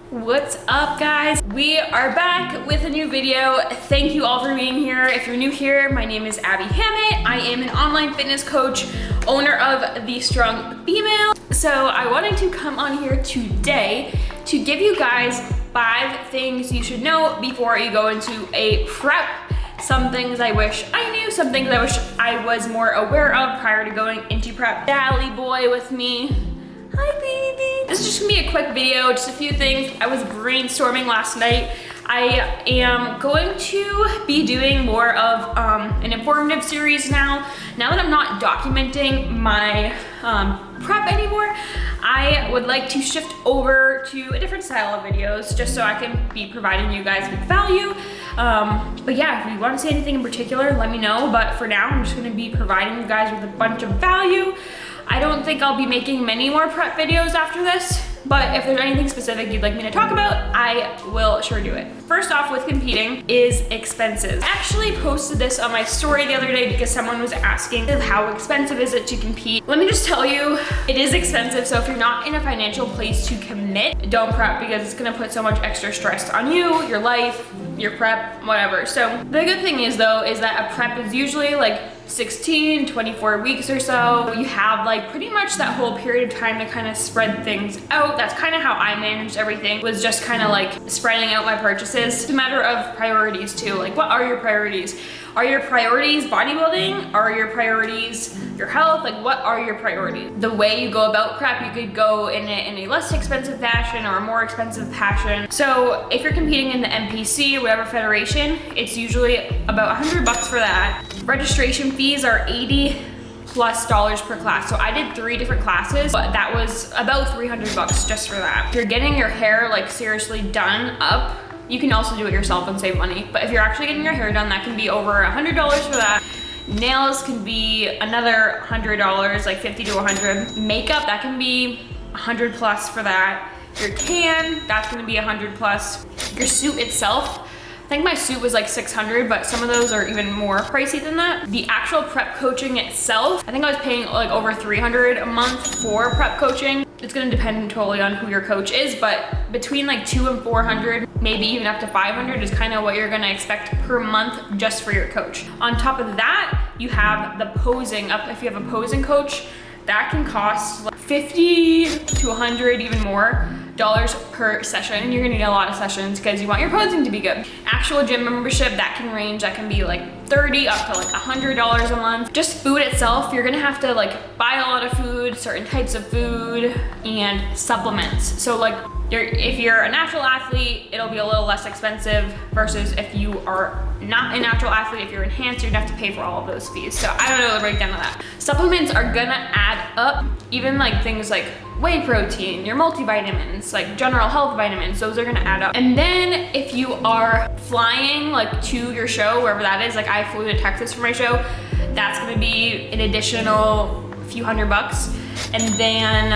What's up, guys? We are back with a new video. Thank you all for being here. If you're new here, my name is Abby Hammett. I am an online fitness coach, owner of The Strong Female. So I wanted to come on here today to give you guys 5 things you should know before you go into a prep. Some things I wish I knew, some things I wish I was more aware of prior to going into prep. Dally boy with me. Hi, baby. This is just gonna be a quick video, just a few things. I was brainstorming last night. I am going to be doing more of an informative series now. Now that I'm not documenting my prep anymore, I would like to shift over to a different style of videos just so I can be providing you guys with value. But yeah, if you want to see anything in particular, let me know. But for now, I'm just gonna be providing you guys with a bunch of value. I don't think I'll be making many more prep videos after this, but if there's anything specific you'd like me to talk about, I will sure do it. First off with competing is expenses. I actually posted this on my story the other day because someone was asking how expensive is it to compete. Let me just tell you, it is expensive. So if you're not in a financial place to commit, don't prep because it's gonna put so much extra stress on you, your life, your prep, whatever. So the good thing is though, is that a prep is usually like 16, 24 weeks or so. You have like pretty much that whole period of time to kind of spread things out. That's kind of how I managed everything, was just kind of like spreading out my purchases. It's a matter of priorities too. Like, what are your priorities? Are your priorities bodybuilding? Are your priorities your health? Like, what are your priorities? The way you go about prep, you could go in a less expensive fashion or a more expensive fashion. So if you're competing in the NPC or whatever federation, it's usually about $100 for that. Registration fees are $80+ per class. So I did 3 different classes, but that was about $300 just for that. If you're getting your hair like seriously done up, you can also do it yourself and save money. But if you're actually getting your hair done, that can be over $100 for that. Nails can be another $100, like 50 to 100. Makeup, that can be $100+ for that. Your tan, that's gonna be $100+. Your suit itself, I think my suit was like $600, but some of those are even more pricey than that. The actual prep coaching itself, I think I was paying like over $300 a month for prep coaching. It's gonna depend totally on who your coach is, but between like $200 and $400, maybe even up to $500 is kind of what you're gonna expect per month just for your coach. On top of that, you have the posing up. If you have a posing coach, that can cost like $50 to $100, even more per session. And you're gonna need a lot of sessions because you want your posing to be good. Actual gym membership, that can range, that can be like $30 up to like $100 a month. Just food itself, you're gonna have to like buy a lot of food, certain types of food, and supplements. So like if you're a natural athlete, it'll be a little less expensive versus if you are not a natural athlete. If you're enhanced, you'd have to pay for all of those fees. So I don't know the breakdown of that. Supplements are gonna add up. Even like things like whey protein, your multivitamins, like general health vitamins, those are gonna add up. And then if you are flying like to your show, wherever that is, like I flew to Texas for my show, that's gonna be an additional few $100. And then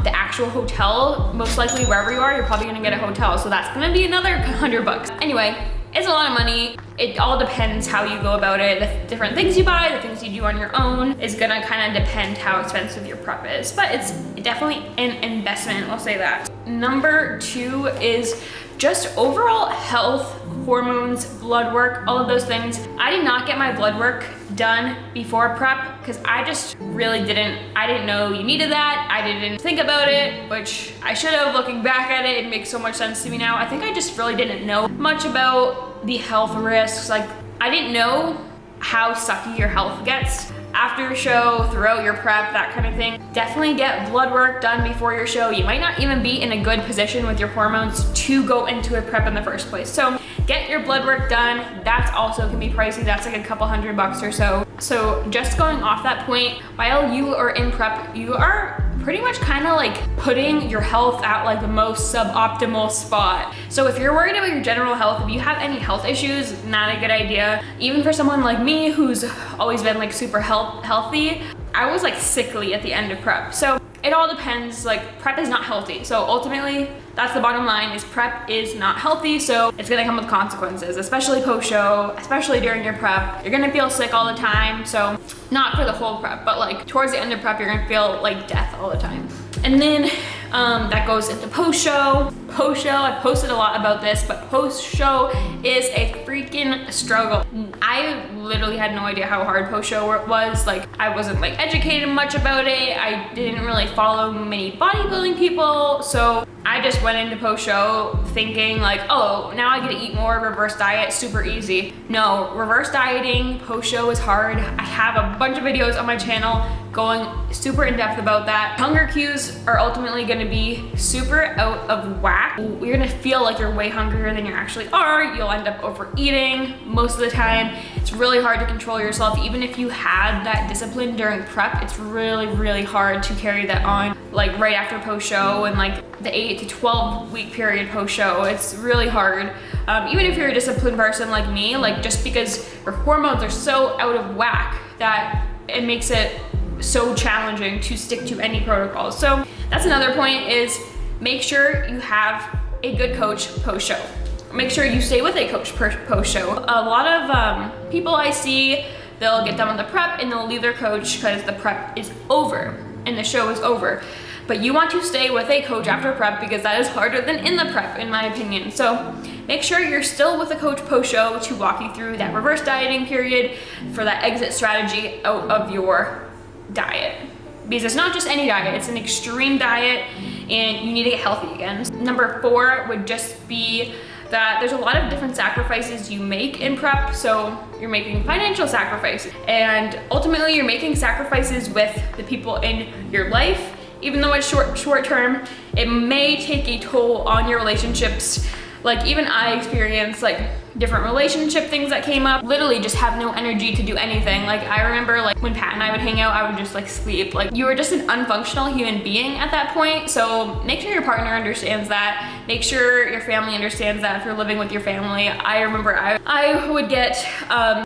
the actual hotel, most likely wherever you are, you're probably gonna get a hotel. So that's gonna be another $100. Anyway, it's a lot of money. It all depends how you go about it. The different things you buy, the things you do on your own is gonna kind of depend how expensive your prep is. But it's definitely an investment, I'll say that. Number 2 is just overall health, hormones, blood work, all of those things. I did not get my blood work done before prep because I just really I didn't know you needed that. I didn't think about it, which I should have. Looking back at it, it makes so much sense to me now. I think I just really didn't know much about the health risks. Like, I didn't know how sucky your health gets after your show, throughout your prep, that kind of thing. Definitely get blood work done before your show. You might not even be in a good position with your hormones to go into a prep in the first place. So get your blood work done. That's also can be pricey. That's like a couple $100 or so. So just going off that point, while you are in prep, you are pretty much kind of like putting your health at like the most suboptimal spot. So if you're worried about your general health, if you have any health issues, not a good idea. Even for someone like me who's always been like super healthy, I was like sickly at the end of prep. So it all depends. Like, prep is not healthy. So ultimately, that's the bottom line, is prep is not healthy. So it's gonna come with consequences, especially post-show, especially during your prep. You're gonna feel sick all the time. So not for the whole prep, but like towards the end of prep, you're gonna feel like death all the time. And then that goes into post-show. Post-show, I posted a lot about this, but post-show is a freaking struggle. I literally had no idea how hard post-show was. Like, I wasn't like educated much about it. I didn't really follow many bodybuilding people, so I just went into post-show thinking like, oh, now I get to eat more, reverse diet, super easy. No, reverse dieting, post-show is hard. I have a bunch of videos on my channel going super in depth about that. Hunger cues are ultimately gonna be super out of whack. You're gonna feel like you're way hungrier than you actually are. You'll end up overeating most of the time. It's really hard to control yourself. Even if you had that discipline during prep, it's really, really hard to carry that on like right after post-show and like the 8 to 12 week period post-show. It's really hard. Even if you're a disciplined person like me, like just because your hormones are so out of whack that it makes it so challenging to stick to any protocol. So that's another point, is make sure you have a good coach post-show. Make sure you stay with a coach post-show. A lot of people I see, they'll get done with the prep and they'll leave their coach because the prep is over and the show is over. But you want to stay with a coach after prep because that is harder than in the prep, in my opinion. So make sure you're still with a coach post-show to walk you through that reverse dieting period for that exit strategy out of your diet. Because it's not just any diet, it's an extreme diet and you need to get healthy again. Number 4 would just be that there's a lot of different sacrifices you make in prep. So you're making financial sacrifices and ultimately you're making sacrifices with the people in your life. Even though it's short term, it may take a toll on your relationships. Like even I experienced like different relationship things that came up, literally just have no energy to do anything. Like I remember like when Pat and I would hang out, I would just like sleep. Like you were just an unfunctional human being at that point. So make sure your partner understands that. Make sure your family understands that if you're living with your family. I remember I would get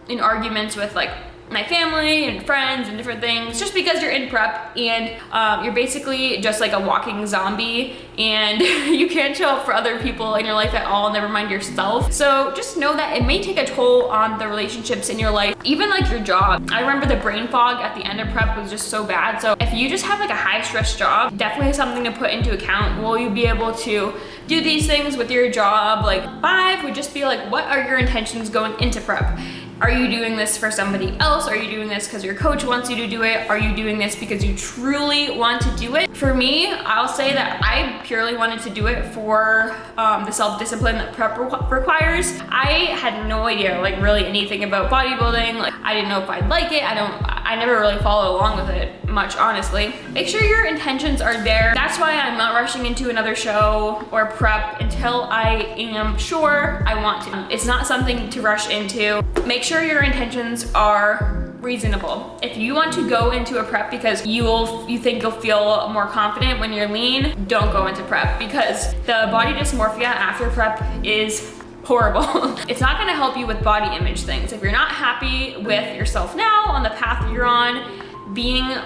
in arguments with like my family and friends and different things just because you're in prep and you're basically just like a walking zombie and you can't show up for other people in your life at all, never mind yourself. So just know that it may take a toll on the relationships in your life, even like your job. I remember the brain fog at the end of prep was just so bad. So if you just have like a high stress job, definitely something to put into account. Will you be able to do these things with your job? Like 5 would just be like, what are your intentions going into prep? Are you doing this for somebody else? Are you doing this because your coach wants you to do it? Are you doing this because you truly want to do it? For me, I'll say that I purely wanted to do it for the self-discipline that prep requires. I had no idea like really anything about bodybuilding. Like I didn't know if I'd like it. I never really followed along with it much, honestly. Make sure your intentions are there. That's why I'm not rushing into another show or prep until I am sure I want to. It's not something to rush into. Make sure your intentions are reasonable. If you want to go into a prep because you think you'll feel more confident when you're lean, don't go into prep because the body dysmorphia after prep is horrible. It's not gonna help you with body image things. If you're not happy with yourself now on the path you're on, being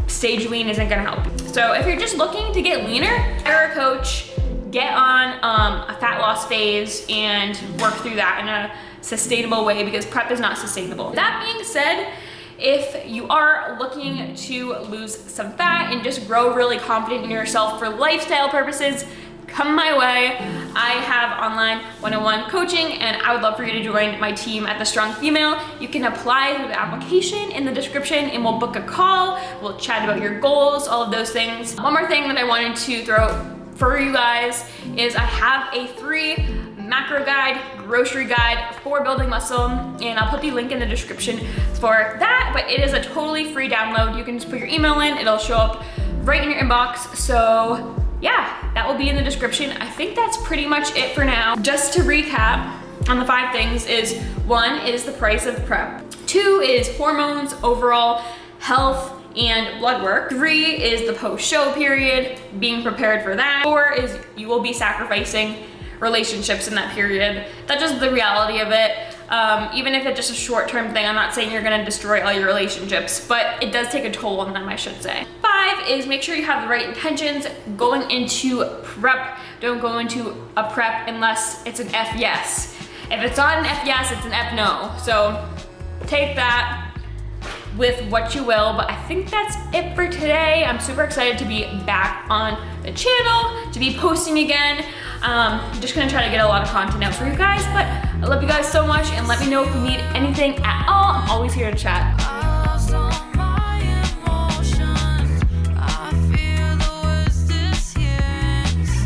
stage lean isn't gonna help you. So if you're just looking to get leaner, hire a coach, get on a fat loss phase and work through that in a sustainable way because prep is not sustainable. That being said, if you are looking to lose some fat and just grow really confident in yourself for lifestyle purposes, come my way. I have online one-on-one coaching and I would love for you to join my team at The Strong Female. You can apply through the application in the description and we'll book a call. We'll chat about your goals, all of those things. One more thing that I wanted to throw for you guys is I have a free macro guide, grocery guide for building muscle, and I'll put the link in the description for that, but it is a totally free download. You can just put your email in, it'll show up right in your inbox. So yeah, that will be in the description. I think that's pretty much it for now. Just to recap on the 5 things is 1 is the price of prep. 2 is hormones, overall health, and blood work. 3 is the post-show period, being prepared for that. 4 is you will be sacrificing relationships in that period. That's just the reality of it. Even if it's just a short-term thing, I'm not saying you're gonna destroy all your relationships, but it does take a toll on them, I should say. 5 is make sure you have the right intentions going into prep. Don't go into a prep unless it's an F yes. If it's not an F yes, it's an F no. So take that, with what you will, but I think that's it for today. I'm super excited to be back on the channel, to be posting again. I'm just gonna try to get a lot of content out for you guys, but I love you guys so much, and let me know if you need anything at all. I'm always here to chat.